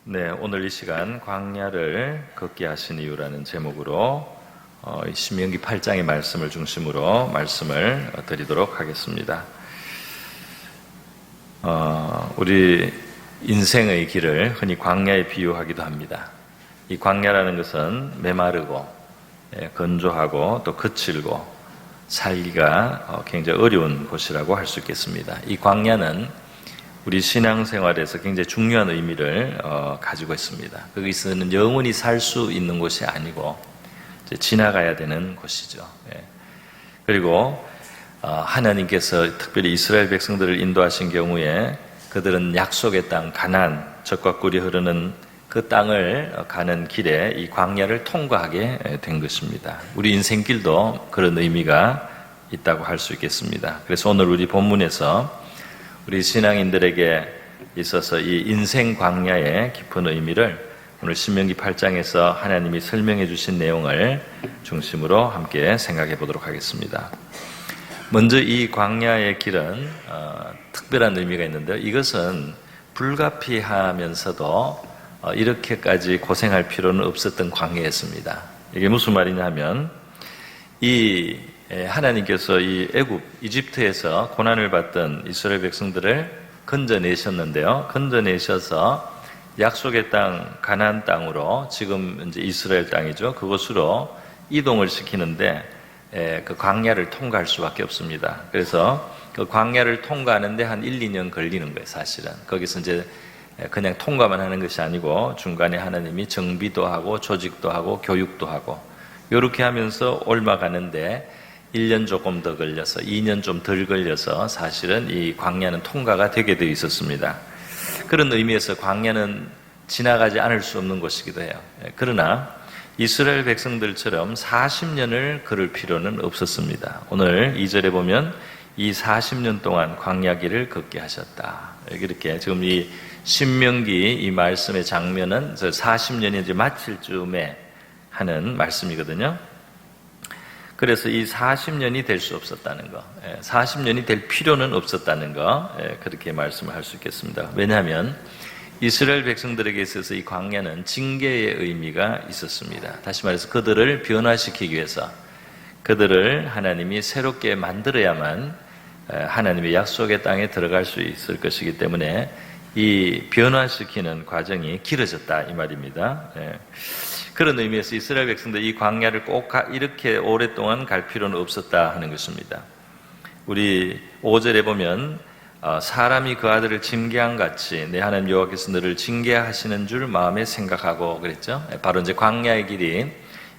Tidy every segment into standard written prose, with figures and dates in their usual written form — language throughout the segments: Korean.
네, 오늘 이 시간 광야를 걷게 하신 이유라는 제목으로 신명기 8장의 말씀을 중심으로 말씀을 드리도록 하겠습니다. 우리 인생의 길을 흔히 광야에 비유하기도 합니다. 이 광야라는 것은 메마르고 건조하고 또 거칠고 살기가 굉장히 어려운 곳이라고 할 수 있겠습니다. 이 광야는 우리 신앙생활에서 굉장히 중요한 의미를 가지고 있습니다. 거기서는 영원히 살 수 있는 곳이 아니고 이제 지나가야 되는 곳이죠. 그리고 하나님께서 특별히 이스라엘 백성들을 인도하신 경우에 그들은 약속의 땅 가나안, 젖과 꿀이 흐르는 그 땅을 가는 길에 이 광야를 통과하게 된 것입니다. 우리 인생길도 그런 의미가 있다고 할 수 있겠습니다. 그래서 오늘 우리 본문에서 우리 신앙인들에게 있어서 이 인생 광야의 깊은 의미를 오늘 신명기 8장에서 하나님이 설명해 주신 내용을 중심으로 함께 생각해 보도록 하겠습니다. 먼저 이 광야의 길은 특별한 의미가 있는데요. 이것은 불가피하면서도 이렇게까지 고생할 필요는 없었던 광야였습니다. 이게 무슨 말이냐 하면 하나님께서 이 이집트에서 고난을 받던 이스라엘 백성들을 건져내셨는데요. 건져내셔서 약속의 땅, 가나안 땅으로 지금 이제 이스라엘 땅이죠. 그곳으로 이동을 시키는데 그 광야를 통과할 수밖에 없습니다. 그래서 그 광야를 통과하는데 한 1, 2년 걸리는 거예요, 사실은. 거기서 이제 그냥 통과만 하는 것이 아니고 중간에 하나님이 정비도 하고 조직도 하고 교육도 하고 이렇게 하면서 옮아가는데 1년 조금 더 걸려서 2년 좀 덜 걸려서 사실은 이 광야는 통과가 되게 되어 있었습니다. 그런 의미에서 광야는 지나가지 않을 수 없는 곳이기도 해요. 그러나 이스라엘 백성들처럼 40년을 걸을 필요는 없었습니다. 오늘 2절에 보면 이 40년 동안 광야길을 걷게 하셨다. 이렇게 지금 이 신명기 이 말씀의 장면은 40년이 이제 마칠 즈음에 하는 말씀이거든요. 그래서 이 40년이 될 수 없었다는 거, 40년이 될 필요는 없었다는 거, 그렇게 말씀을 할 수 있겠습니다. 왜냐하면 이스라엘 백성들에게 있어서 이 광야는 징계의 의미가 있었습니다. 다시 말해서 그들을 변화시키기 위해서 그들을 하나님이 새롭게 만들어야만 하나님의 약속의 땅에 들어갈 수 있을 것이기 때문에 이 변화시키는 과정이 길어졌다 이 말입니다. 그런 의미에서 이스라엘 백성들 이 광야를 꼭 이렇게 오랫동안 갈 필요는 없었다 하는 것입니다. 우리 5절에 보면 사람이 그 아들을 징계한 같이 내 하나님 여호와께서 너를 징계하시는 줄 마음에 생각하고 그랬죠. 바로 이제 광야의 길이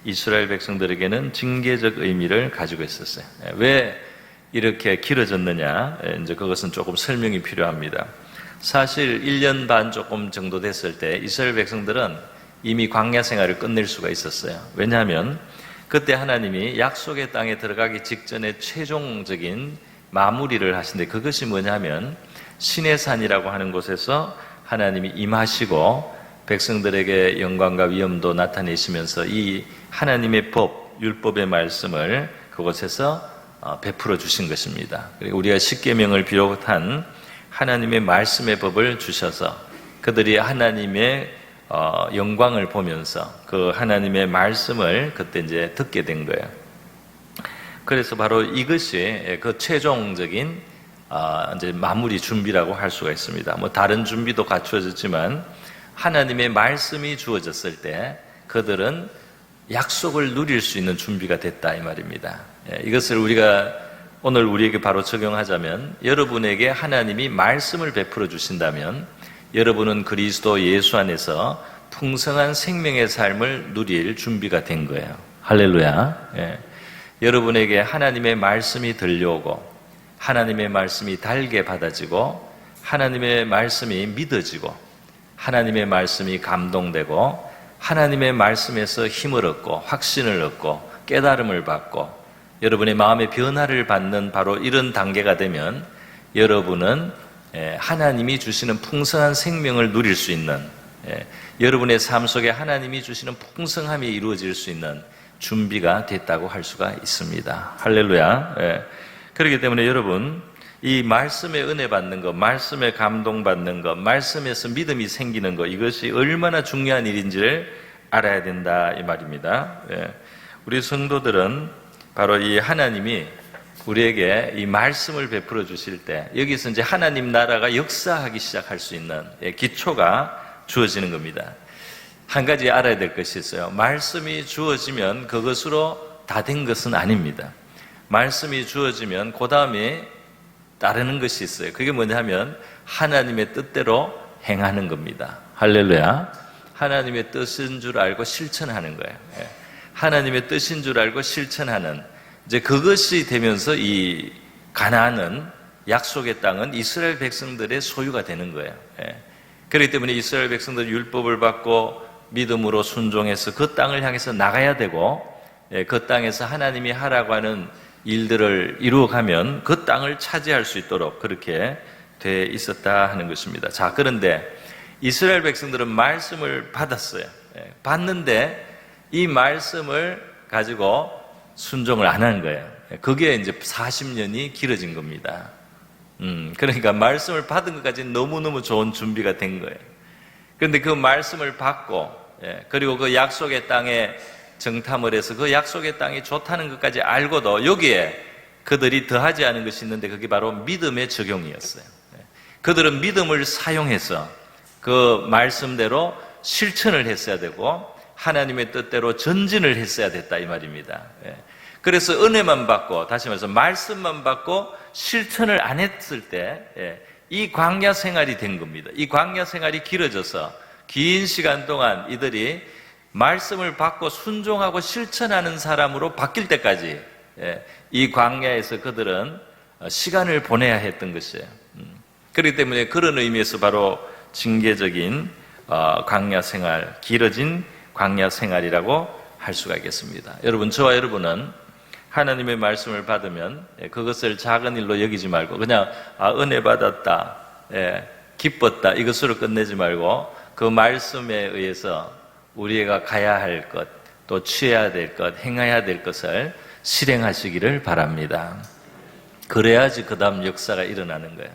이스라엘 백성들에게는 징계적 의미를 가지고 있었어요. 왜 이렇게 길어졌느냐? 이제 그것은 조금 설명이 필요합니다. 사실 1년 반 조금 정도 됐을 때 이스라엘 백성들은 이미 광야 생활을 끝낼 수가 있었어요. 왜냐하면 그때 하나님이 약속의 땅에 들어가기 직전에 최종적인 마무리를 하신데 그것이 뭐냐면 시내산이라고 하는 곳에서 하나님이 임하시고 백성들에게 영광과 위엄도 나타내시면서 이 하나님의 법, 율법의 말씀을 그곳에서 베풀어 주신 것입니다. 그리고 우리가 십계명을 비롯한 하나님의 말씀의 법을 주셔서 그들이 하나님의 영광을 보면서 그 하나님의 말씀을 그때 이제 듣게 된 거예요. 그래서 바로 이것이 그 최종적인 이제 마무리 준비라고 할 수가 있습니다. 뭐 다른 준비도 갖추어졌지만 하나님의 말씀이 주어졌을 때 그들은 약속을 누릴 수 있는 준비가 됐다 이 말입니다. 이것을 우리가 오늘 우리에게 바로 적용하자면 여러분에게 하나님이 말씀을 베풀어 주신다면 여러분은 그리스도 예수 안에서 풍성한 생명의 삶을 누릴 준비가 된 거예요. 할렐루야. 여러분에게 하나님의 말씀이 들려오고 하나님의 말씀이 달게 받아지고 하나님의 말씀이 믿어지고 하나님의 말씀이 감동되고 하나님의 말씀에서 힘을 얻고 확신을 얻고 깨달음을 받고 여러분의 마음의 변화를 받는 바로 이런 단계가 되면 여러분은 하나님이 주시는 풍성한 생명을 누릴 수 있는 여러분의 삶 속에 하나님이 주시는 풍성함이 이루어질 수 있는 준비가 됐다고 할 수가 있습니다. 할렐루야. 그렇기 때문에 여러분 이 말씀에 은혜 받는 것, 말씀에 감동 받는 것, 말씀에서 믿음이 생기는 것, 이것이 얼마나 중요한 일인지를 알아야 된다 이 말입니다. 예. 우리 성도들은 바로 이 하나님이 우리에게 이 말씀을 베풀어 주실 때 여기서 이제 하나님 나라가 역사하기 시작할 수 있는 기초가 주어지는 겁니다. 한 가지 알아야 될 것이 있어요. 말씀이 주어지면 그것으로 다 된 것은 아닙니다. 말씀이 주어지면 그 다음에 따르는 것이 있어요. 그게 뭐냐면 하나님의 뜻대로 행하는 겁니다. 할렐루야. 하나님의 뜻인 줄 알고 실천하는 거예요. 하나님의 뜻인 줄 알고 실천하는, 이제 그것이 되면서 이 가나안은, 약속의 땅은 이스라엘 백성들의 소유가 되는 거예요. 그렇기 때문에 이스라엘 백성들은 율법을 받고 믿음으로 순종해서 그 땅을 향해서 나가야 되고, 그 땅에서 하나님이 하라고 하는 일들을 이루어가면 그 땅을 차지할 수 있도록 그렇게 돼 있었다 하는 것입니다. 자, 그런데 이스라엘 백성들은 말씀을 받았어요. 받는데 이 말씀을 가지고 순종을 안 한 거예요. 그게 이제 40년이 길어진 겁니다. 그러니까 말씀을 받은 것까지는 너무너무 좋은 준비가 된 거예요. 그런데 그 말씀을 받고, 그리고 그 약속의 땅에 정탐을 해서 그 약속의 땅이 좋다는 것까지 알고도 여기에 그들이 더하지 않은 것이 있는데 그게 바로 믿음의 적용이었어요. 그들은 믿음을 사용해서 그 말씀대로 실천을 했어야 되고 하나님의 뜻대로 전진을 했어야 됐다 이 말입니다. 그래서 은혜만 받고, 다시 말해서 말씀만 받고 실천을 안 했을 때 이 광야 생활이 된 겁니다. 이 광야 생활이 길어져서 긴 시간 동안 이들이 말씀을 받고 순종하고 실천하는 사람으로 바뀔 때까지 이 광야에서 그들은 시간을 보내야 했던 것이에요. 그렇기 때문에 그런 의미에서 바로 징계적인 광야 생활, 길어진 광야 생활이라고 할 수가 있겠습니다. 여러분, 저와 여러분은 하나님의 말씀을 받으면 그것을 작은 일로 여기지 말고 그냥 은혜 받았다, 기뻤다 이것으로 끝내지 말고 그 말씀에 의해서 우리가 가야 할 것, 또 취해야 될 것, 행해야 될 것을 실행하시기를 바랍니다. 그래야지 그 다음 역사가 일어나는 거예요.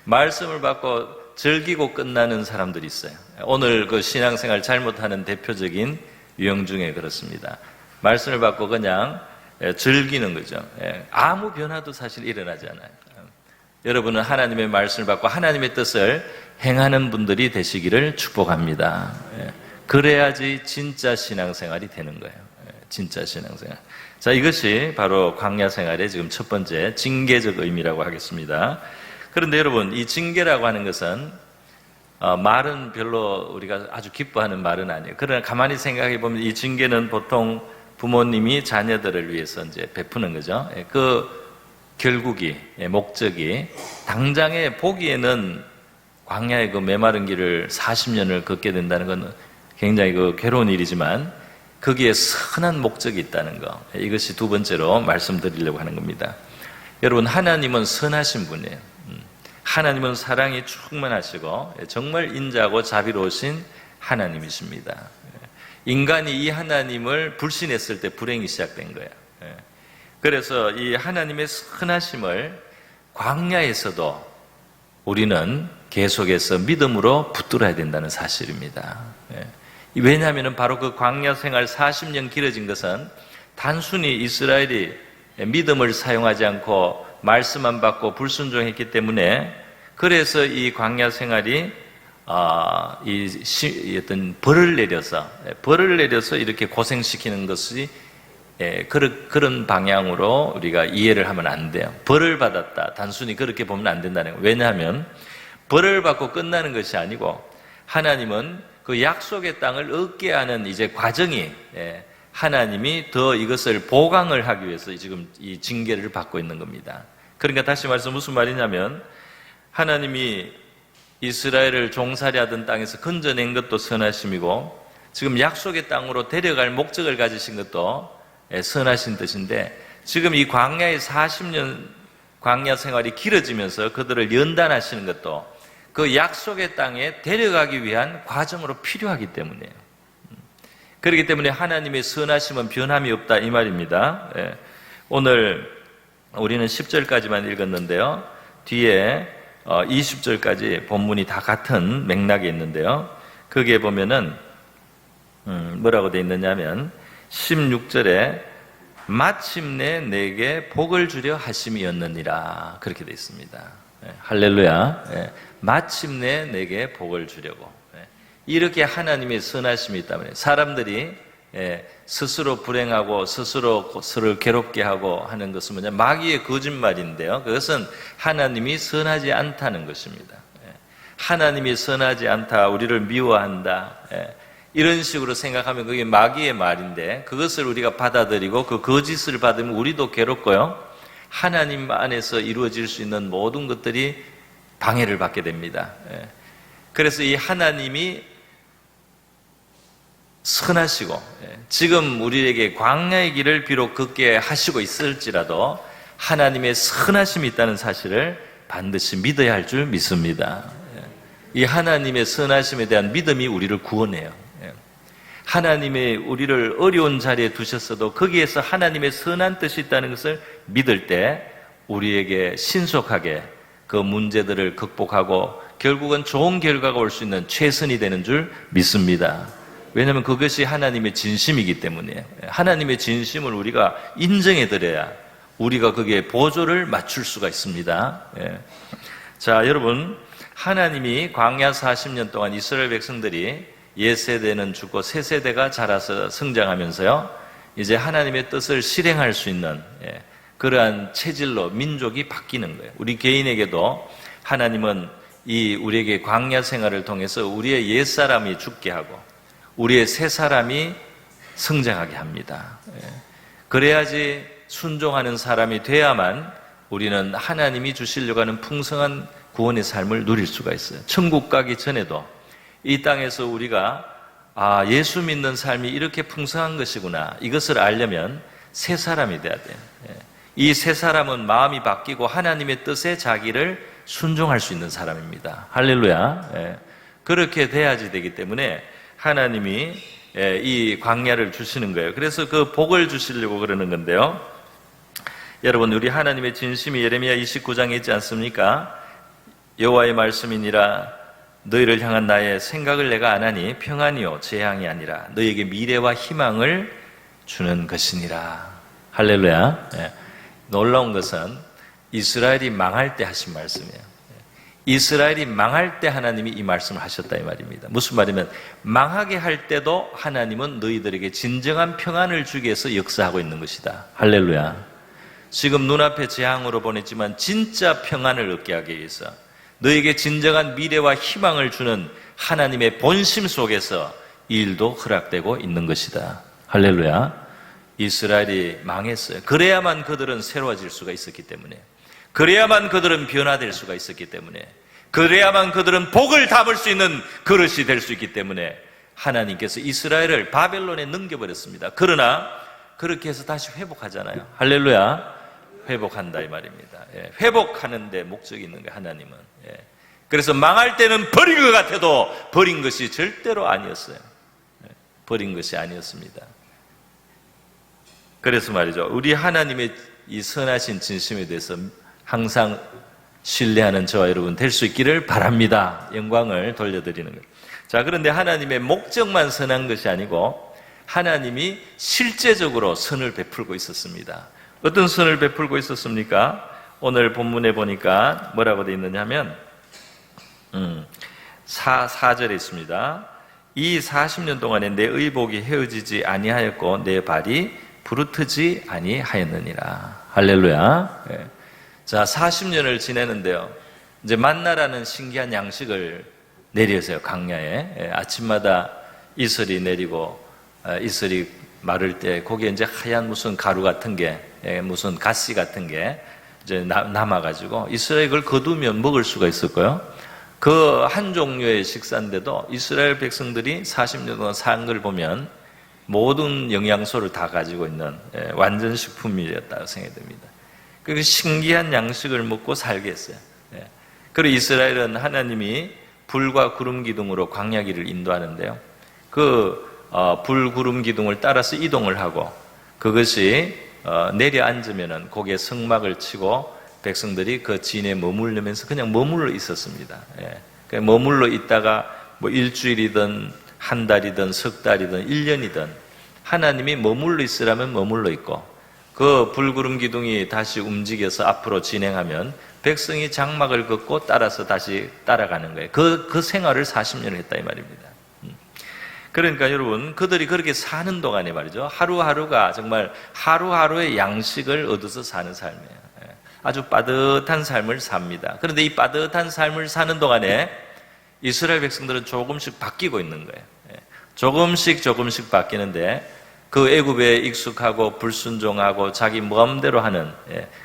말씀을 받고 즐기고 끝나는 사람들이 있어요. 오늘 그 신앙생활 잘못하는 대표적인 유형 중에 그렇습니다. 말씀을 받고 그냥 즐기는 거죠. 아무 변화도 사실 일어나지 않아요. 여러분은 하나님의 말씀을 받고 하나님의 뜻을 행하는 분들이 되시기를 축복합니다. 그래야지 진짜 신앙생활이 되는 거예요. 진짜 신앙생활. 자, 이것이 바로 광야 생활의 지금 첫 번째 징계적 의미라고 하겠습니다. 그런데 여러분, 이 징계라고 하는 것은 말은 별로 우리가 아주 기뻐하는 말은 아니에요. 그러나 가만히 생각해 보면 이 징계는 보통 부모님이 자녀들을 위해서 이제 베푸는 거죠. 그 결국이, 목적이 당장에 보기에는 광야의 그 메마른 길을 40년을 걷게 된다는 건 굉장히 그 괴로운 일이지만 거기에 선한 목적이 있다는 거, 이것이 두 번째로 말씀드리려고 하는 겁니다. 여러분, 하나님은 선하신 분이에요. 하나님은 사랑이 충만하시고 정말 인자하고 자비로우신 하나님이십니다. 인간이 이 하나님을 불신했을 때 불행이 시작된 거예요. 그래서 이 하나님의 선하심을 광야에서도 우리는 계속해서 믿음으로 붙들어야 된다는 사실입니다. 왜냐하면 바로 그 광야 생활 40년 길어진 것은 단순히 이스라엘이 믿음을 사용하지 않고 말씀만 받고 불순종했기 때문에, 그래서 이 광야 생활이 어떤 벌을 내려서 이렇게 고생시키는 것이 그런 방향으로 우리가 이해를 하면 안 돼요. 벌을 받았다, 단순히 그렇게 보면 안 된다는 거예요. 왜냐하면 벌을 받고 끝나는 것이 아니고 하나님은 그 약속의 땅을 얻게 하는 이제 과정이, 하나님이 더 이것을 보강을 하기 위해서 지금 이 징계를 받고 있는 겁니다. 그러니까 다시 말해서 무슨 말이냐면, 하나님이 이스라엘을 종살이 하던 땅에서 건져낸 것도 선하심이고 지금 약속의 땅으로 데려갈 목적을 가지신 것도 선하신 뜻인데, 지금 이 광야의 40년 광야 생활이 길어지면서 그들을 연단하시는 것도 그 약속의 땅에 데려가기 위한 과정으로 필요하기 때문이에요. 그렇기 때문에 하나님의 선하심은 변함이 없다 이 말입니다. 오늘 우리는 10절까지만 읽었는데요. 뒤에 20절까지 본문이 다 같은 맥락에 있는데요. 거기에 보면은 뭐라고 되어 있느냐면 16절에 마침내 내게 복을 주려 하심이었느니라 그렇게 되어 있습니다. 할렐루야. 마침내 내게 복을 주려고. 이렇게 하나님의 선하심이 있다면 사람들이 스스로 불행하고 스스로를 괴롭게 하고 하는 것은 뭐냐? 마귀의 거짓말인데요. 그것은 하나님이 선하지 않다는 것입니다. 하나님이 선하지 않다, 우리를 미워한다, 이런 식으로 생각하면 그게 마귀의 말인데 그것을 우리가 받아들이고 그 거짓을 받으면 우리도 괴롭고요. 하나님 안에서 이루어질 수 있는 모든 것들이 방해를 받게 됩니다. 그래서 이 하나님이 선하시고 지금 우리에게 광야의 길을 비록 걷게 하시고 있을지라도 하나님의 선하심이 있다는 사실을 반드시 믿어야 할 줄 믿습니다. 이 하나님의 선하심에 대한 믿음이 우리를 구원해요. 하나님이 우리를 어려운 자리에 두셨어도 거기에서 하나님의 선한 뜻이 있다는 것을 믿을 때 우리에게 신속하게 그 문제들을 극복하고 결국은 좋은 결과가 올 수 있는 최선이 되는 줄 믿습니다. 왜냐하면 그것이 하나님의 진심이기 때문이에요. 하나님의 진심을 우리가 인정해 드려야 우리가 거기에 보조를 맞출 수가 있습니다. 자, 여러분, 하나님이 광야 40년 동안 이스라엘 백성들이 옛세대는 죽고 새세대가 자라서 성장하면서요, 이제 하나님의 뜻을 실행할 수 있는 그러한 체질로 민족이 바뀌는 거예요. 우리 개인에게도 하나님은 우리에게 광야 생활을 통해서 우리의 옛사람이 죽게 하고 우리의 새사람이 성장하게 합니다. 그래야지 순종하는 사람이 돼야만 우리는 하나님이 주시려고 하는 풍성한 구원의 삶을 누릴 수가 있어요. 천국 가기 전에도 이 땅에서 우리가 예수 믿는 삶이 이렇게 풍성한 것이구나, 이것을 알려면 새 사람이 돼야 돼요. 이 새 사람은 마음이 바뀌고 하나님의 뜻에 자기를 순종할 수 있는 사람입니다. 할렐루야. 그렇게 돼야지 되기 때문에 하나님이 이 광야를 주시는 거예요. 그래서 그 복을 주시려고 그러는 건데요. 여러분, 우리 하나님의 진심이 예레미야 29장에 있지 않습니까? 여호와의 말씀이니라, 너희를 향한 나의 생각을 내가 아나니 평안이요 재앙이 아니라 너희에게 미래와 희망을 주는 것이니라. 할렐루야. 놀라운 것은 이스라엘이 망할 때 하신 말씀이에요. 이스라엘이 망할 때 하나님이 이 말씀을 하셨다 이 말입니다. 무슨 말이면 망하게 할 때도 하나님은 너희들에게 진정한 평안을 주기 위해서 역사하고 있는 것이다. 할렐루야. 지금 눈앞에 재앙으로 보냈지만 진짜 평안을 얻게 하기 위해서 너에게 진정한 미래와 희망을 주는 하나님의 본심 속에서 이 일도 허락되고 있는 것이다. 할렐루야. 이스라엘이 망했어요. 그래야만 그들은 새로워질 수가 있었기 때문에, 그래야만 그들은 변화될 수가 있었기 때문에, 그래야만 그들은 복을 담을 수 있는 그릇이 될 수 있기 때문에 하나님께서 이스라엘을 바벨론에 넘겨버렸습니다. 그러나 그렇게 해서 다시 회복하잖아요. 할렐루야. 회복한다 이 말입니다. 회복하는 데 목적이 있는 거예요, 하나님은. 그래서 망할 때는 버린 것 같아도 버린 것이 절대로 아니었어요. 버린 것이 아니었습니다. 그래서 말이죠, 우리 하나님의 이 선하신 진심에 대해서 항상 신뢰하는 저와 여러분 될 수 있기를 바랍니다. 영광을 돌려드리는 거예요. 자, 그런데 하나님의 목적만 선한 것이 아니고 하나님이 실제적으로 선을 베풀고 있었습니다. 어떤 선을 베풀고 있었습니까? 오늘 본문에 보니까 뭐라고 되어 있느냐 하면 4절에 있습니다. 이 40년 동안에 내 의복이 헤어지지 아니하였고 내 발이 부르트지 아니하였느니라. 할렐루야. 자, 40년을 지내는데요, 이제 만나라는 신기한 양식을 내려서요, 광야에. 아침마다 이슬이 내리고 이슬이 마를 때 거기에 이제 하얀 무슨 가루 같은 게, 무슨 가시 같은 게 이제 남아가지고 이스라엘 그걸 거두면 먹을 수가 있었고요. 그 한 종류의 식사인데도 이스라엘 백성들이 40년 동안 산 걸 보면 모든 영양소를 다 가지고 있는 완전 식품이었다고 생각됩니다. 그 신기한 양식을 먹고 살게 했어요. 그리고 이스라엘은 하나님이 불과 구름 기둥으로 광야길을 인도하는데요, 그 불 구름 기둥을 따라서 이동을 하고 그것이 내려앉으면은 거기에 성막을 치고 백성들이 그 진에 머무르면서 그냥 머물러 있었습니다. 그냥 머물러 있다가 뭐 일주일이든 한 달이든 석 달이든 1년이든 하나님이 머물러 있으라면 머물러 있고, 그 불구름 기둥이 다시 움직여서 앞으로 진행하면 백성이 장막을 걷고 따라서 다시 따라가는 거예요. 그 생활을 40년을 했다 이 말입니다. 그러니까 여러분, 그들이 그렇게 사는 동안에 말이죠, 하루하루가 정말 하루하루의 양식을 얻어서 사는 삶이에요. 아주 빠듯한 삶을 삽니다. 그런데 이 빠듯한 삶을 사는 동안에 이스라엘 백성들은 조금씩 바뀌고 있는 거예요. 조금씩 바뀌는데, 그 애굽에 익숙하고 불순종하고 자기 마음대로 하는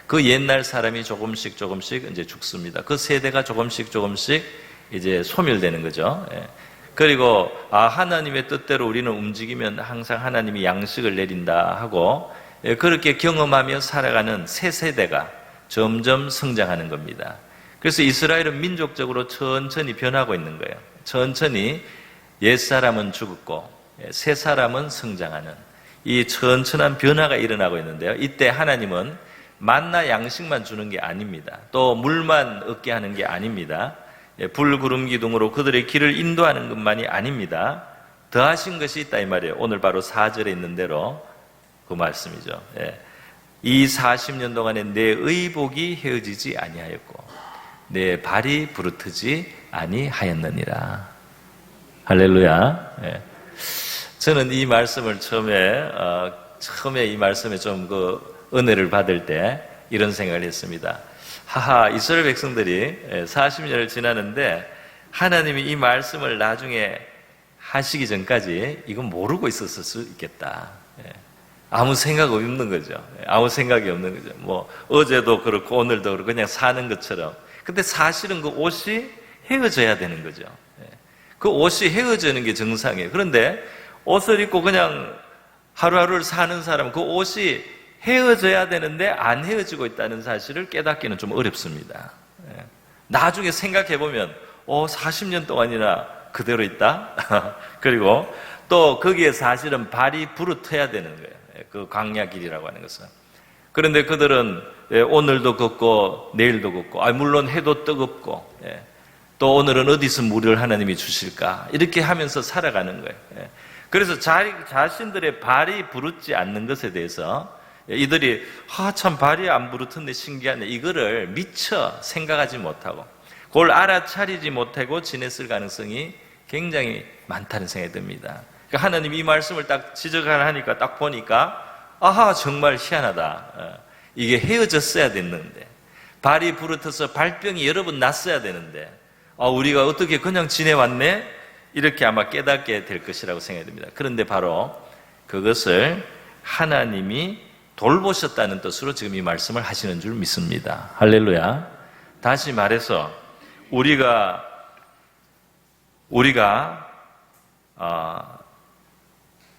그 옛날 사람이 조금씩 이제 죽습니다. 그 세대가 조금씩 이제 소멸되는 거죠. 그리고 하나님의 뜻대로 우리는 움직이면 항상 하나님이 양식을 내린다 하고, 그렇게 경험하며 살아가는 새 세대가 점점 성장하는 겁니다. 그래서 이스라엘은 민족적으로 천천히 변하고 있는 거예요. 천천히 옛사람은 죽었고 새 사람은 성장하는 이 천천한 변화가 일어나고 있는데요. 이때 하나님은 만나 양식만 주는 게 아닙니다. 또 물만 얻게 하는 게 아닙니다. 불구름 기둥으로 그들의 길을 인도하는 것만이 아닙니다. 더하신 것이 있다 이 말이에요. 오늘 바로 4절에 있는 대로 그 말씀이죠. 이 40년 동안에 내 의복이 헤어지지 아니하였고 내 발이 부르트지 아니하였느니라. 할렐루야. 저는 이 말씀을 처음에 이 말씀에 좀 그 은혜를 받을 때 이런 생각을 했습니다. 이스라엘 백성들이 40년을 지나는데 하나님이 이 말씀을 나중에 하시기 전까지 이건 모르고 있었을 수 있겠다. 아무 생각 없는 거죠. 아무 생각이 없는 거죠. 뭐 어제도 그렇고 오늘도 그렇고 그냥 사는 것처럼. 근데 사실은 그 옷이 헤어져야 되는 거죠. 그 옷이 헤어지는 게 정상이에요. 그런데 옷을 입고 그냥 하루하루를 사는 사람은 그 옷이 헤어져야 되는데 안 헤어지고 있다는 사실을 깨닫기는 좀 어렵습니다. 나중에 생각해보면 40년 동안이나 그대로 있다? 그리고 또 거기에 사실은 발이 부르터야 되는 거예요. 그 광야 길이라고 하는 것은. 그런데 그들은 오늘도 걷고 내일도 걷고, 물론 해도 뜨겁고, 또 오늘은 어디서 물을 하나님이 주실까 이렇게 하면서 살아가는 거예요. 그래서 자신들의 발이 부르지 않는 것에 대해서 이들이 참 발이 안 부르던데 신기하네, 이거를 미처 생각하지 못하고 그걸 알아차리지 못하고 지냈을 가능성이 굉장히 많다는 생각이 듭니다. 그러니까 하나님이 이 말씀을 딱 지적하니까 딱 보니까 정말 희한하다. 이게 헤어졌어야 됐는데, 발이 부르터서 발병이 여러 번 났어야 되는데 우리가 어떻게 그냥 지내왔네? 이렇게 아마 깨닫게 될 것이라고 생각이 듭니다. 그런데 바로 그것을 하나님이 돌보셨다는 뜻으로 지금 이 말씀을 하시는 줄 믿습니다. 할렐루야. 다시 말해서 우리가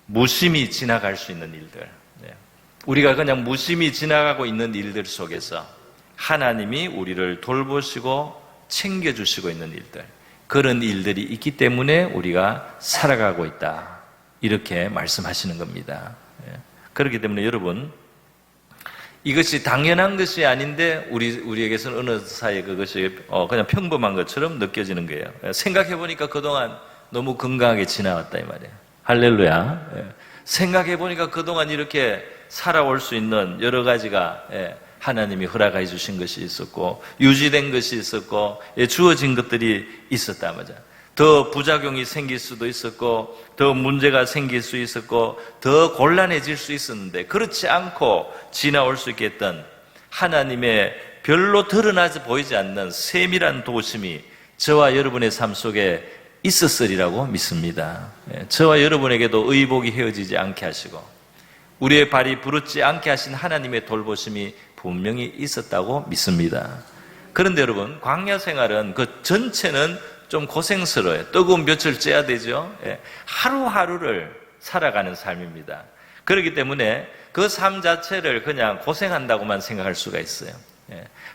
무심히 지나갈 수 있는 일들, 우리가 그냥 무심히 지나가고 있는 일들 속에서 하나님이 우리를 돌보시고 챙겨주시고 있는 일들, 그런 일들이 있기 때문에 우리가 살아가고 있다, 이렇게 말씀하시는 겁니다. 그렇기 때문에 여러분, 이것이 당연한 것이 아닌데 우리에게서는 어느 사이에 그것이 그냥 평범한 것처럼 느껴지는 거예요. 생각해보니까 그동안 너무 건강하게 지나왔다 이 말이에요. 할렐루야. 생각해보니까 그동안 이렇게 살아올 수 있는 여러 가지가 하나님이 허락해 주신 것이 있었고 유지된 것이 있었고 주어진 것들이 있었다 말이야. 더 부작용이 생길 수도 있었고 더 문제가 생길 수 있었고 더 곤란해질 수 있었는데 그렇지 않고 지나올 수 있겠던 하나님의 별로 드러나지 보이지 않는 세밀한 도심이 저와 여러분의 삶 속에 있었으리라고 믿습니다. 저와 여러분에게도 의복이 헤어지지 않게 하시고 우리의 발이 부르지 않게 하신 하나님의 돌보심이 분명히 있었다고 믿습니다. 그런데 여러분, 광야 생활은 그 전체는 좀 고생스러워요. 뜨거운 볕을 쬐야 되죠. 하루하루를 살아가는 삶입니다. 그렇기 때문에 그 삶 자체를 그냥 고생한다고만 생각할 수가 있어요.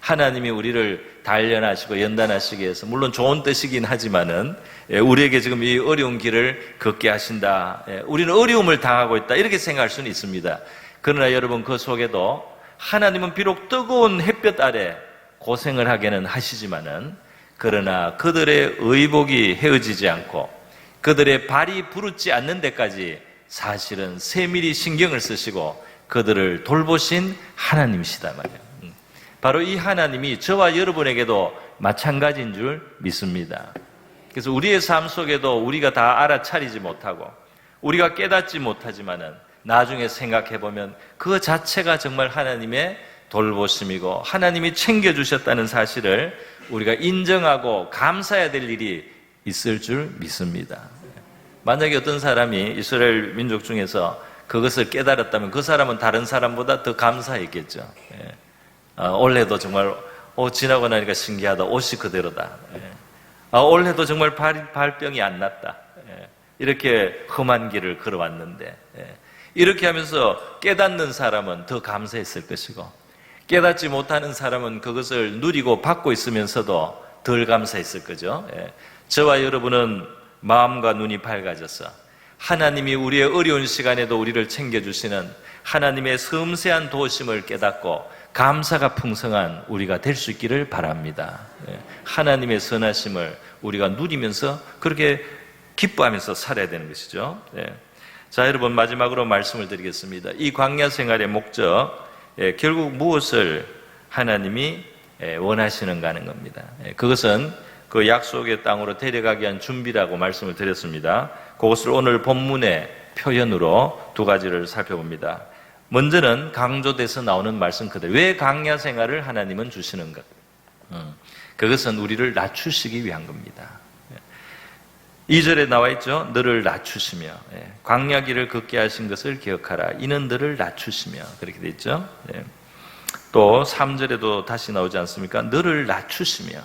하나님이 우리를 단련하시고 연단하시기 위해서 물론 좋은 뜻이긴 하지만은 우리에게 지금 이 어려운 길을 걷게 하신다, 우리는 어려움을 당하고 있다, 이렇게 생각할 수는 있습니다. 그러나 여러분, 그 속에도 하나님은 비록 뜨거운 햇볕 아래 고생을 하게는 하시지만은, 그러나 그들의 의복이 헤어지지 않고 그들의 발이 부르지 않는 데까지 사실은 세밀히 신경을 쓰시고 그들을 돌보신 하나님이시다 말이에요. 바로 이 하나님이 저와 여러분에게도 마찬가지인 줄 믿습니다. 그래서 우리의 삶 속에도 우리가 다 알아차리지 못하고 우리가 깨닫지 못하지만은 나중에 생각해보면 그 자체가 정말 하나님의 돌보심이고 하나님이 챙겨주셨다는 사실을 우리가 인정하고 감사해야 될 일이 있을 줄 믿습니다. 만약에 어떤 사람이 이스라엘 민족 중에서 그것을 깨달았다면 그 사람은 다른 사람보다 더 감사했겠죠. 올해도 정말 지나고 나니까 신기하다. 옷이 그대로다. 올해도 정말 발병이 안 났다. 이렇게 험한 길을 걸어왔는데, 이렇게 하면서 깨닫는 사람은 더 감사했을 것이고 깨닫지 못하는 사람은 그것을 누리고 받고 있으면서도 덜 감사했을 거죠. 저와 여러분은 마음과 눈이 밝아져서 하나님이 우리의 어려운 시간에도 우리를 챙겨주시는 하나님의 섬세한 도우심을 깨닫고 감사가 풍성한 우리가 될 수 있기를 바랍니다. 하나님의 선하심을 우리가 누리면서 그렇게 기뻐하면서 살아야 되는 것이죠. 자, 여러분, 마지막으로 말씀을 드리겠습니다. 이 광야 생활의 목적, 결국 무엇을 하나님이 원하시는가 하는 겁니다. 그것은 그 약속의 땅으로 데려가기 위한 준비라고 말씀을 드렸습니다. 그것을 오늘 본문의 표현으로 두 가지를 살펴봅니다. 먼저는 강조돼서 나오는 말씀 그대로. 왜 광야 생활을 하나님은 주시는가? 그것은 우리를 낮추시기 위한 겁니다. 2절에 나와 있죠. 너를 낮추시며, 광야 길을 걷게 하신 것을 기억하라. 이는 너를 낮추시며, 그렇게 돼 있죠. 또 3절에도 다시 나오지 않습니까? 너를 낮추시며,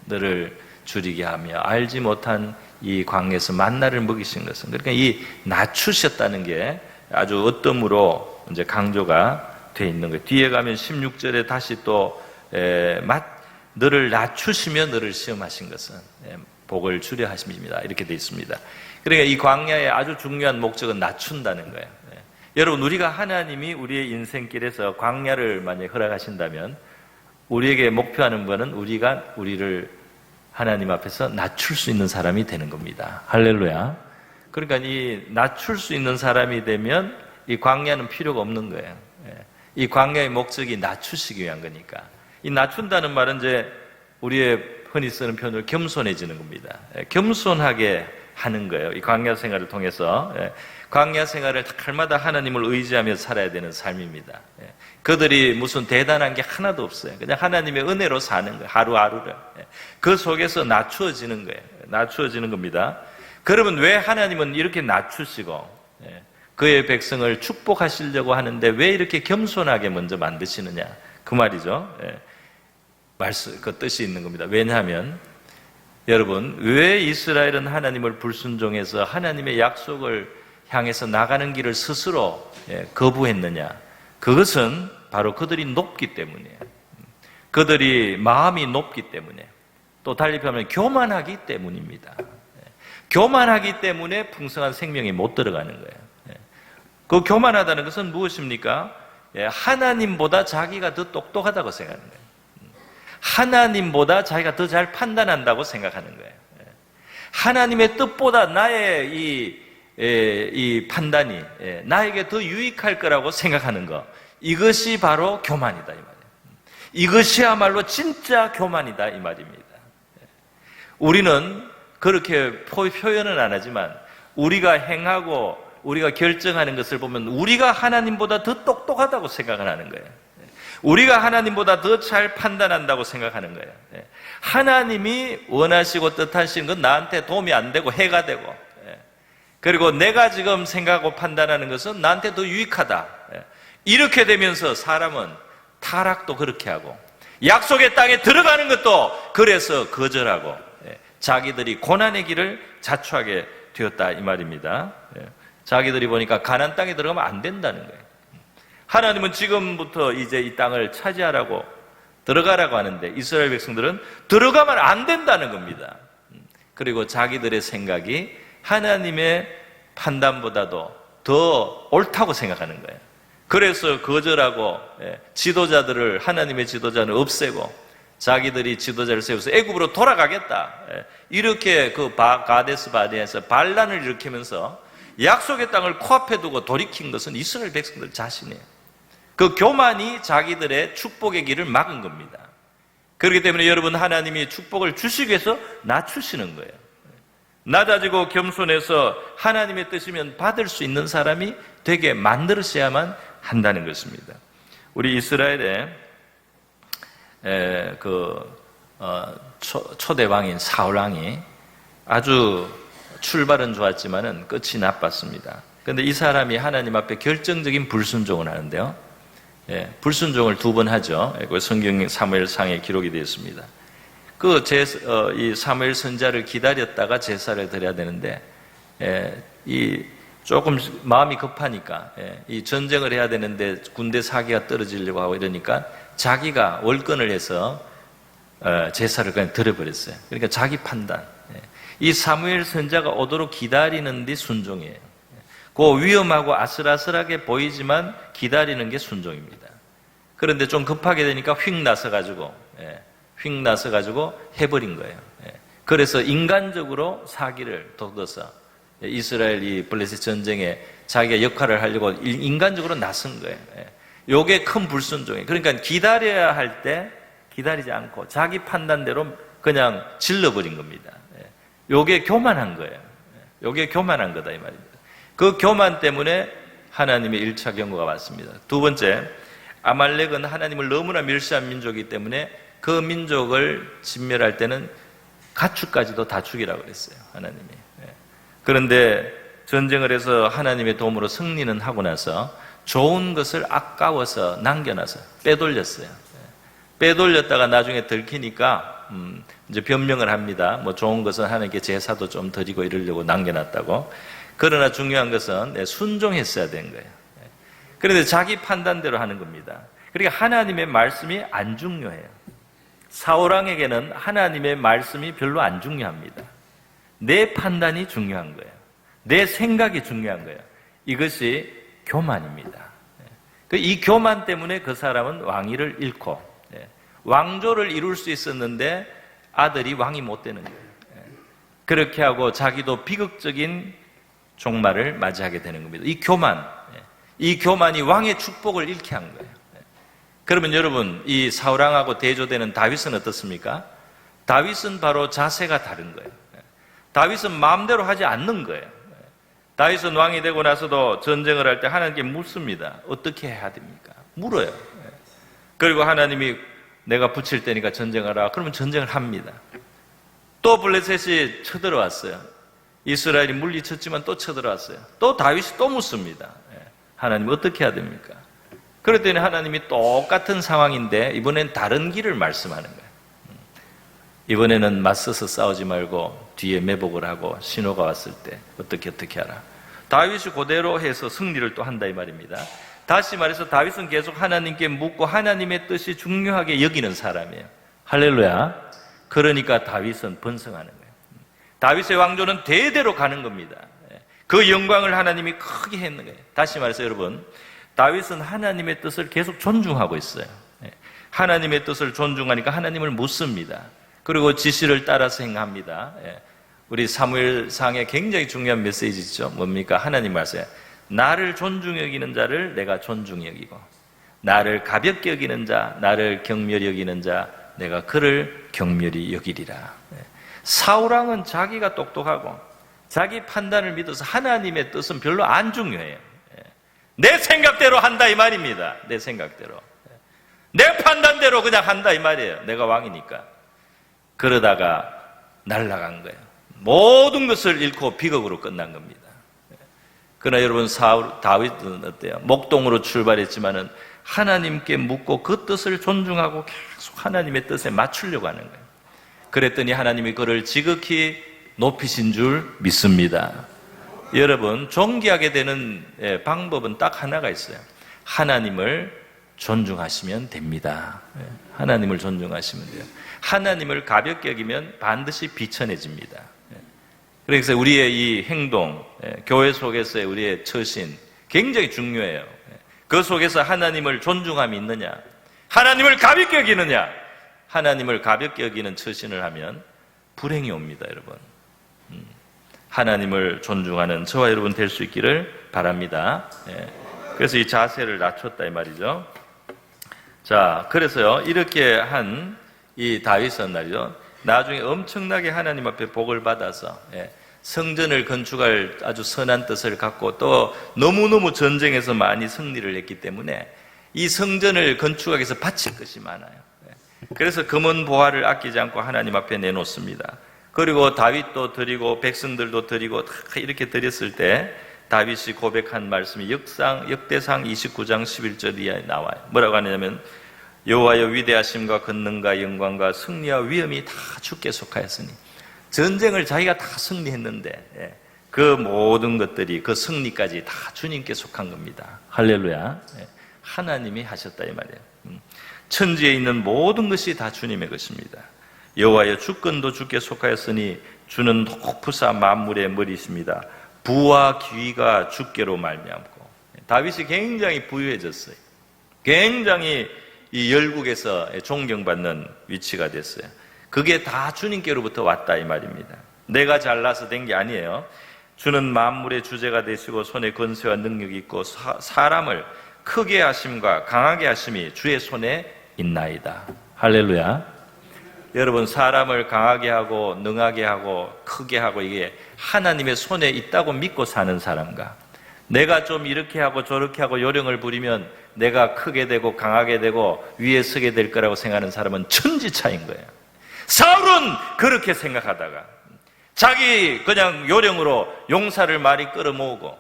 너를 줄이게 하며 알지 못한 이 광야에서 만나를 먹이신 것은, 그러니까 이 낮추셨다는 게 아주 어뜸으로 이제 강조가 돼 있는 거예요. 뒤에 가면 16절에 다시 또 너를 낮추시며 너를 시험하신 것은 복을 주려 하심입니다. 이렇게 돼 있습니다. 그러니까 이 광야의 아주 중요한 목적은 낮춘다는 거예요. 여러분, 우리가 하나님이 우리의 인생길에서 광야를 만약에 허락하신다면 우리에게 목표하는 것은 우리를 하나님 앞에서 낮출 수 있는 사람이 되는 겁니다. 할렐루야. 그러니까 이 낮출 수 있는 사람이 되면 이 광야는 필요가 없는 거예요. 이 광야의 목적이 낮추시기 위한 거니까. 이 낮춘다는 말은 이제 우리의 흔히 쓰는 표현으로 겸손해지는 겁니다. 겸손하게 하는 거예요. 이 광야 생활을 통해서. 광야 생활을 날마다 하나님을 의지하며 살아야 되는 삶입니다. 그들이 무슨 대단한 게 하나도 없어요. 그냥 하나님의 은혜로 사는 거예요. 하루하루를. 그 속에서 낮추어지는 거예요. 낮추어지는 겁니다. 그러면 왜 하나님은 이렇게 낮추시고 그의 백성을 축복하시려고 하는데 왜 이렇게 겸손하게 먼저 만드시느냐? 그 말이죠. 그 뜻이 있는 겁니다. 왜냐하면 여러분, 왜 이스라엘은 하나님을 불순종해서 하나님의 약속을 향해서 나가는 길을 스스로 거부했느냐? 그것은 바로 그들이 높기 때문이에요. 그들이 마음이 높기 때문에, 또 달리 표현하면 교만하기 때문입니다. 교만하기 때문에 풍성한 생명이 못 들어가는 거예요. 그 교만하다는 것은 무엇입니까? 하나님보다 자기가 더 똑똑하다고 생각하는 거예요. 하나님보다 자기가 더 잘 판단한다고 생각하는 거예요. 하나님의 뜻보다 나의 이 판단이 나에게 더 유익할 거라고 생각하는 것, 이것이 바로 교만이다 이 말이에요. 이것이야말로 진짜 교만이다 이 말입니다. 우리는 그렇게 표현은 안 하지만 우리가 행하고 우리가 결정하는 것을 보면 우리가 하나님보다 더 똑똑하다고 생각을 하는 거예요. 우리가 하나님보다 더 잘 판단한다고 생각하는 거예요. 하나님이 원하시고 뜻하시는 건 나한테 도움이 안 되고 해가 되고, 그리고 내가 지금 생각하고 판단하는 것은 나한테 더 유익하다. 이렇게 되면서 사람은 타락도 그렇게 하고 약속의 땅에 들어가는 것도 그래서 거절하고 자기들이 고난의 길을 자초하게 되었다 이 말입니다. 자기들이 보니까 가나안 땅에 들어가면 안 된다는 거예요. 하나님은 지금부터 이제 이 땅을 차지하라고 들어가라고 하는데 이스라엘 백성들은 들어가면 안 된다는 겁니다. 그리고 자기들의 생각이 하나님의 판단보다도 더 옳다고 생각하는 거예요. 그래서 거절하고 지도자들을, 하나님의 지도자는 없애고 자기들이 지도자를 세워서 애굽으로 돌아가겠다. 이렇게 그 가데스 바네아에서 반란을 일으키면서 약속의 땅을 코앞에 두고 돌이킨 것은 이스라엘 백성들 자신이에요. 그 교만이 자기들의 축복의 길을 막은 겁니다. 그렇기 때문에 여러분, 하나님이 축복을 주시기 위해서 낮추시는 거예요. 낮아지고 겸손해서 하나님의 뜻이면 받을 수 있는 사람이 되게 만들으셔야만 한다는 것입니다. 우리 이스라엘의 초대왕인 사울왕이 아주 출발은 좋았지만은 끝이 나빴습니다. 그런데 이 사람이 하나님 앞에 결정적인 불순종을 하는데요. 불순종을 2번 하죠. 성경 사무엘상에 기록이 되어 있습니다. 이 사무엘 선지자를 기다렸다가 제사를 드려야 되는데, 조금 마음이 급하니까, 이 전쟁을 해야 되는데 군대 사기가 떨어지려고 하고 이러니까 자기가 월권을 해서 제사를 그냥 드려버렸어요. 그러니까 자기 판단. 이 사무엘 선지자가 오도록 기다리는 데 순종이에요. 그 위험하고 아슬아슬하게 보이지만 기다리는 게 순종입니다. 그런데 좀 급하게 되니까 휙 나서가지고 해버린 거예요. 그래서 인간적으로 사기를 돋워서 이스라엘 이 블레셋 전쟁에 자기가 역할을 하려고 인간적으로 나선 거예요. 요게 큰 불순종이에요. 그러니까 기다려야 할 때 기다리지 않고 자기 판단대로 그냥 질러버린 겁니다. 요게 교만한 거예요. 요게 교만한 거다 이 말입니다. 그 교만 때문에 하나님의 1차 경고가 왔습니다. 2번째, 아말렉은 하나님을 너무나 멸시한 민족이기 때문에 그 민족을 진멸할 때는 가축까지도 다 죽이라고 그랬어요, 하나님이. 그런데 전쟁을 해서 하나님의 도움으로 승리는 하고 나서 좋은 것을 아까워서 남겨놔서 빼돌렸어요. 빼돌렸다가 나중에 들키니까 이제 변명을 합니다. 뭐 좋은 것은 하나님께 제사도 좀 드리고 이러려고 남겨놨다고. 그러나 중요한 것은 순종했어야 된 거예요. 그런데 자기 판단대로 하는 겁니다. 그러니까 하나님의 말씀이 안 중요해요. 사울왕에게는 하나님의 말씀이 별로 안 중요합니다. 내 판단이 중요한 거예요. 내 생각이 중요한 거예요. 이것이 교만입니다. 이 교만 때문에 그 사람은 왕위를 잃고 왕조를 이룰 수 있었는데 아들이 왕이 못 되는 거예요. 그렇게 하고 자기도 비극적인 종말을 맞이하게 되는 겁니다. 이 교만이 왕의 축복을 잃게 한 거예요. 그러면 여러분, 이 사울왕하고 대조되는 다윗은 어떻습니까? 다윗은 바로 자세가 다른 거예요. 다윗은 마음대로 하지 않는 거예요. 다윗은 왕이 되고 나서도 전쟁을 할 때 하나님께 묻습니다. 어떻게 해야 됩니까? 물어요. 그리고 하나님이 내가 붙일 테니까 전쟁하라. 그러면 전쟁을 합니다. 또 블레셋이 쳐들어왔어요. 이스라엘이 물리쳤지만 또 쳐들어왔어요. 또 다윗이 또 묻습니다. 하나님 어떻게 해야 됩니까? 그랬더니 하나님이 똑같은 상황인데 이번엔 다른 길을 말씀하는 거예요. 이번에는 맞서서 싸우지 말고 뒤에 매복을 하고 신호가 왔을 때 어떻게 하라. 다윗이 그대로 해서 승리를 또 한다 이 말입니다. 다시 말해서 다윗은 계속 하나님께 묻고 하나님의 뜻이 중요하게 여기는 사람이에요. 할렐루야. 그러니까 다윗은 번성하는 거예요. 다윗의 왕조는 대대로 가는 겁니다. 그 영광을 하나님이 크게 했는 거예요. 다시 말해서 여러분, 다윗은 하나님의 뜻을 계속 존중하고 있어요. 하나님의 뜻을 존중하니까 하나님을 묻습니다. 그리고 지시를 따라서 행합니다. 우리 사무엘상에 굉장히 중요한 메시지죠. 뭡니까? 하나님 말씀에 나를 존중히 여기는 자를 내가 존중히 여기고 나를 가볍게 여기는 자, 나를 경멸히 여기는 자, 내가 그를 경멸히 여기리라. 사울왕은 자기가 똑똑하고 자기 판단을 믿어서 하나님의 뜻은 별로 안 중요해요. 내 생각대로 한다 이 말입니다. 내 생각대로. 내 판단대로 그냥 한다 이 말이에요. 내가 왕이니까. 그러다가 날아간 거예요. 모든 것을 잃고 비극으로 끝난 겁니다. 그러나 여러분, 다윗은 어때요? 목동으로 출발했지만은 하나님께 묻고 그 뜻을 존중하고 계속 하나님의 뜻에 맞추려고 하는 거예요. 그랬더니 하나님이 그를 지극히 높이신 줄 믿습니다. 여러분, 존귀하게 되는 방법은 딱 하나가 있어요. 하나님을 존중하시면 됩니다. 하나님을 존중하시면 돼요. 하나님을 가볍게 여기면 반드시 비천해집니다. 그래서 우리의 이 행동, 교회 속에서의 우리의 처신 굉장히 중요해요. 그 속에서 하나님을 존중함이 있느냐, 하나님을 가볍게 여기느냐, 하나님을 가볍게 여기는 처신을 하면 불행이 옵니다, 여러분. 하나님을 존중하는 저와 여러분 될 수 있기를 바랍니다. 예. 그래서 이 자세를 낮췄다 이 말이죠. 자, 그래서요, 이렇게 한 이 다윗은 말이죠, 나중에 엄청나게 하나님 앞에 복을 받아서, 예, 성전을 건축할 아주 선한 뜻을 갖고 또 너무너무 전쟁에서 많이 승리를 했기 때문에 이 성전을 건축하기 위해서 바칠 것이 많아요. 예. 그래서 금은 보화를 아끼지 않고 하나님 앞에 내놓습니다. 그리고 다윗도 드리고 백성들도 드리고 다 이렇게 드렸을 때 다윗이 고백한 말씀이 역대상 29장 11절 이하에 나와요. 뭐라고 하냐면, 여호와여 위대하심과 권능과 영광과 승리와 위엄이 다 주께 속하였으니, 전쟁을 자기가 다 승리했는데 그 모든 것들이, 그 승리까지 다 주님께 속한 겁니다. 할렐루야. 하나님이 하셨다 이 말이에요. 천지에 있는 모든 것이 다 주님의 것입니다. 여호와여 주권도 주께 속하였으니 주는 높으사 만물의 머리이십니다. 부와 귀가 주께로 말미암고. 다윗이 굉장히 부유해졌어요. 굉장히 이 열국에서 존경받는 위치가 됐어요. 그게 다 주님께로부터 왔다 이 말입니다. 내가 잘나서 된 게 아니에요. 주는 만물의 주제가 되시고 손에 권세와 능력이 있고 사람을 크게 하심과 강하게 하심이 주의 손에 있나이다. 할렐루야. 여러분, 사람을 강하게 하고 능하게 하고 크게 하고 이게 하나님의 손에 있다고 믿고 사는 사람과, 내가 좀 이렇게 하고 저렇게 하고 요령을 부리면 내가 크게 되고 강하게 되고 위에 서게 될 거라고 생각하는 사람은 천지 차이인 거예요. 사울은 그렇게 생각하다가 자기 그냥 요령으로 용사를 많이 끌어모으고,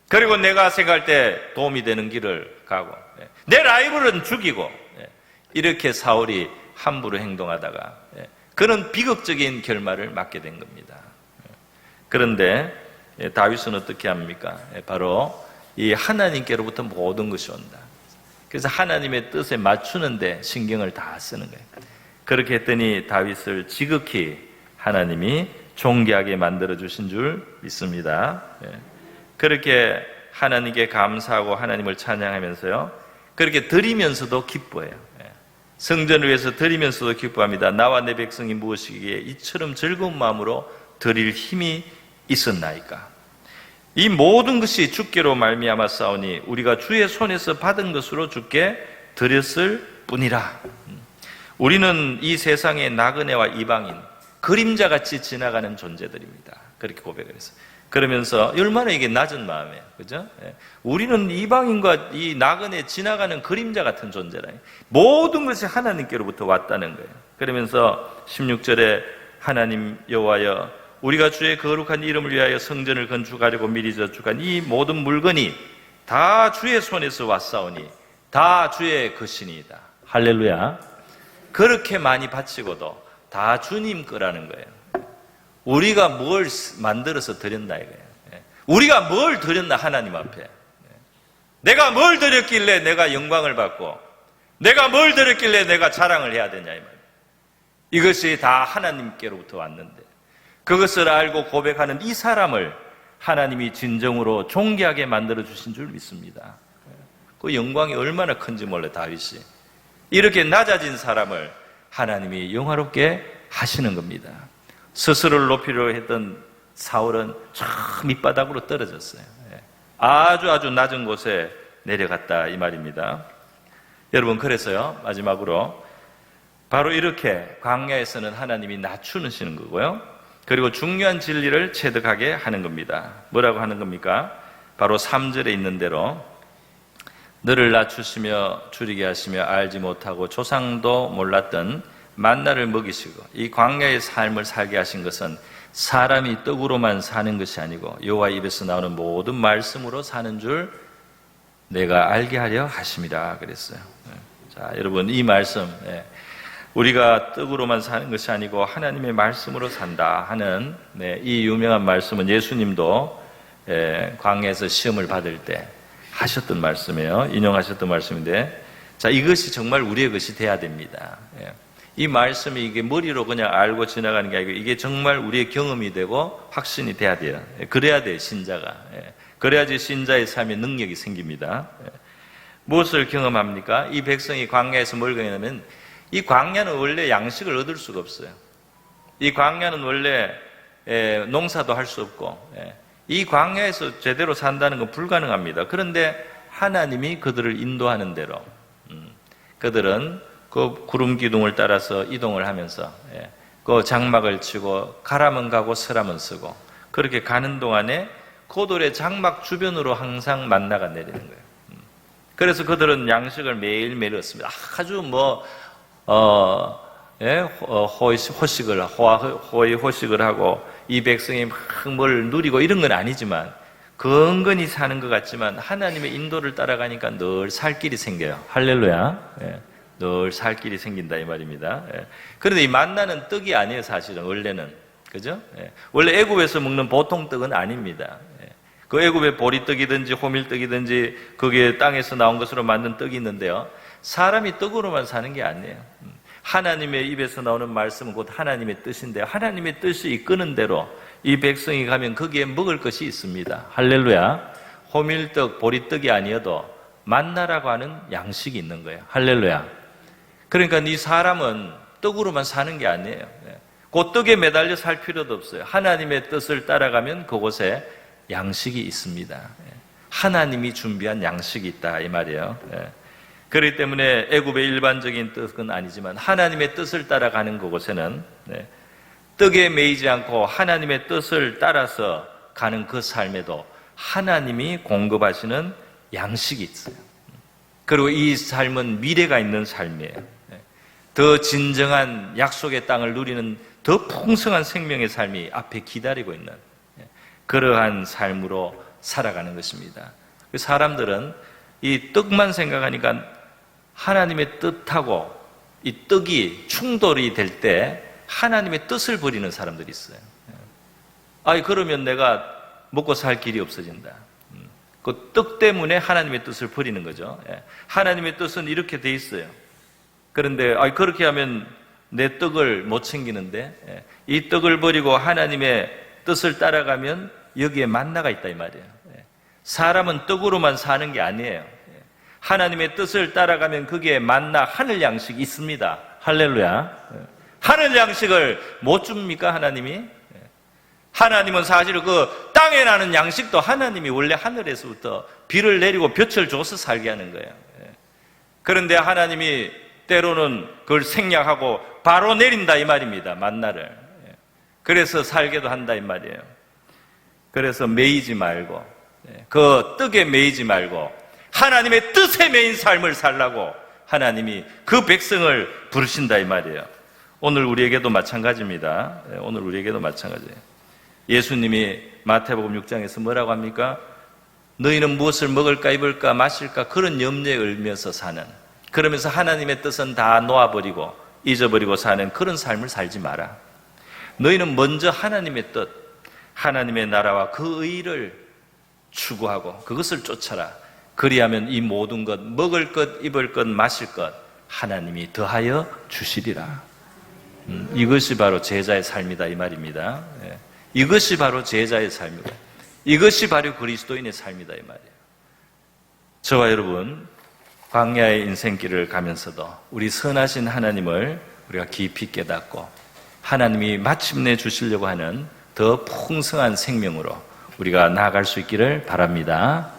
그리고 내가 생각할 때 도움이 되는 길을 가고, 내 라이벌은 죽이고, 이렇게 사울이 함부로 행동하다가 그런 비극적인 결말을 맞게 된 겁니다. 그런데 다윗은 어떻게 합니까? 바로 이 하나님께로부터 모든 것이 온다. 그래서 하나님의 뜻에 맞추는데 신경을 다 쓰는 거예요. 그렇게 했더니 다윗을 지극히 하나님이 존귀하게 만들어주신 줄 믿습니다. 그렇게 하나님께 감사하고 하나님을 찬양하면서요, 그렇게 드리면서도 기뻐해요. 성전을 위해서 드리면서도 기뻐합니다. 나와 내 백성이 무엇이기에 이처럼 즐거운 마음으로 드릴 힘이 있었나이까. 이 모든 것이 주께로 말미암아 싸우니 우리가 주의 손에서 받은 것으로 주께 드렸을 뿐이라. 우리는 이 세상의 나그네와 이방인, 그림자같이 지나가는 존재들입니다. 그렇게 고백을 했어요. 그러면서 얼마나 이게 낮은 마음이에요. 그죠? 우리는 이방인과 이 나그네 지나가는 그림자 같은 존재라. 모든 것이 하나님께로부터 왔다는 거예요. 그러면서 16절에 하나님 여호와여, 우리가 주의 거룩한 이름을 위하여 성전을 건축하려고 미리 저축한 이 모든 물건이 다 주의 손에서 왔사오니 다 주의 것이니이다. 할렐루야. 그렇게 많이 바치고도 다 주님 거라는 거예요. 우리가 뭘 만들어서 드렸나 이거예요. 우리가 뭘 드렸나 하나님 앞에. 내가 뭘 드렸길래 내가 영광을 받고, 내가 뭘 드렸길래 내가 자랑을 해야 되냐 이 말이에요. 이것이 다 하나님께로부터 왔는데, 그것을 알고 고백하는 이 사람을 하나님이 진정으로 존귀하게 만들어 주신 줄 믿습니다. 그 영광이 얼마나 큰지 몰래 다윗이 이렇게 낮아진 사람을 하나님이 영화롭게 하시는 겁니다. 스스로를 높이려 했던 사울은 저 밑바닥으로 떨어졌어요. 아주 낮은 곳에 내려갔다 이 말입니다. 여러분, 그래서요, 마지막으로 바로 이렇게 광야에서는 하나님이 낮추시는 거고요, 그리고 중요한 진리를 체득하게 하는 겁니다. 뭐라고 하는 겁니까? 바로 3절에 있는 대로 너를 낮추시며 줄이게 하시며 알지 못하고 조상도 몰랐던 만나를 먹이시고 이 광야의 삶을 살게 하신 것은 사람이 떡으로만 사는 것이 아니고 여호와 입에서 나오는 모든 말씀으로 사는 줄 내가 알게 하려 하심이라 그랬어요. 자, 여러분, 이 말씀, 우리가 떡으로만 사는 것이 아니고 하나님의 말씀으로 산다 하는 이 유명한 말씀은 예수님도 광야에서 시험을 받을 때 하셨던 말씀이에요. 인용하셨던 말씀인데, 자, 이것이 정말 우리의 것이 돼야 됩니다. 이 말씀이 이게 머리로 그냥 알고 지나가는 게 아니고 이게 정말 우리의 경험이 되고 확신이 돼야 돼요. 그래야 돼요, 신자가. 그래야지 신자의 삶에 능력이 생깁니다. 무엇을 경험합니까? 이 백성이 광야에서 뭘 경험하냐면 이 광야는 원래 양식을 얻을 수가 없어요. 이 광야는 원래 농사도 할 수 없고, 이 광야에서 제대로 산다는 건 불가능합니다. 그런데 하나님이 그들을 인도하는 대로 그들은 그 구름 기둥을 따라서 이동을 하면서 그 장막을 치고 가라면 가고 서라면 서고 그렇게 가는 동안에 고돌의 장막 주변으로 항상 만나가 내리는 거예요. 그래서 그들은 양식을 매일매일 얻습니다. 아주 호식을 하고 이 백성이 막 뭘 누리고 이런 건 아니지만 건건히 사는 것 같지만 하나님의 인도를 따라가니까 늘 살 길이 생겨요. 할렐루야. 늘 살 길이 생긴다 이 말입니다. 그런데 이 만나는 떡이 아니에요, 사실은 원래는. 그죠? 원래 애굽에서 먹는 보통 떡은 아닙니다. 그 애굽의 보리떡이든지 호밀떡이든지 거기에 땅에서 나온 것으로 만든 떡이 있는데요. 사람이 떡으로만 사는 게 아니에요. 하나님의 입에서 나오는 말씀은 곧 하나님의 뜻인데요. 하나님의 뜻이 이끄는 대로 이 백성이 가면 거기에 먹을 것이 있습니다. 할렐루야. 호밀떡, 보리떡이 아니어도 만나라고 하는 양식이 있는 거예요. 할렐루야. 그러니까 이 사람은 떡으로만 사는 게 아니에요. 그 떡에 매달려 살 필요도 없어요. 하나님의 뜻을 따라가면 그곳에 양식이 있습니다. 하나님이 준비한 양식이 있다 이 말이에요. 그렇기 때문에 애굽의 일반적인 뜻은 아니지만 하나님의 뜻을 따라가는 그곳에는 떡에 매이지 않고 하나님의 뜻을 따라서 가는 그 삶에도 하나님이 공급하시는 양식이 있어요. 그리고 이 삶은 미래가 있는 삶이에요. 더 진정한 약속의 땅을 누리는 더 풍성한 생명의 삶이 앞에 기다리고 있는 그러한 삶으로 살아가는 것입니다. 사람들은 이 떡만 생각하니까 하나님의 뜻하고 이 떡이 충돌이 될 때 하나님의 뜻을 버리는 사람들이 있어요. 그러면 내가 먹고 살 길이 없어진다. 그 떡 때문에 하나님의 뜻을 버리는 거죠. 하나님의 뜻은 이렇게 돼 있어요. 그런데 그렇게 하면 내 떡을 못 챙기는데 이 떡을 버리고 하나님의 뜻을 따라가면 여기에 만나가 있다 이 말이에요. 사람은 떡으로만 사는 게 아니에요. 하나님의 뜻을 따라가면 거기에 만나 하늘 양식이 있습니다. 할렐루야. 하늘 양식을 못 줍니까 하나님이? 하나님은 사실 그 땅에 나는 양식도 하나님이 원래 하늘에서부터 비를 내리고 볕을 줘서 살게 하는 거예요. 그런데 하나님이 때로는 그걸 생략하고 바로 내린다 이 말입니다. 만나를. 그래서 살게도 한다 이 말이에요. 그래서 매이지 말고 그 떡에 매이지 말고 하나님의 뜻에 매인 삶을 살라고 하나님이 그 백성을 부르신다 이 말이에요. 오늘 우리에게도 마찬가지입니다. 오늘 우리에게도 마찬가지예요. 예수님이 마태복음 6장에서 뭐라고 합니까? 너희는 무엇을 먹을까 입을까 마실까 그런 염려에 얽매여서 사는, 그러면서 하나님의 뜻은 다 놓아버리고 잊어버리고 사는 그런 삶을 살지 마라. 너희는 먼저 하나님의 뜻, 하나님의 나라와 그 의를 추구하고 그것을 쫓아라. 그리하면 이 모든 것, 먹을 것, 입을 것, 마실 것 하나님이 더하여 주시리라. 이것이 바로 제자의 삶이다 이 말입니다. 이것이 바로 제자의 삶이고 이것이 바로 그리스도인의 삶이다 이 말이에요. 저와 여러분 광야의 인생길을 가면서도 우리 선하신 하나님을 우리가 깊이 깨닫고 하나님이 마침내 주시려고 하는 더 풍성한 생명으로 우리가 나아갈 수 있기를 바랍니다.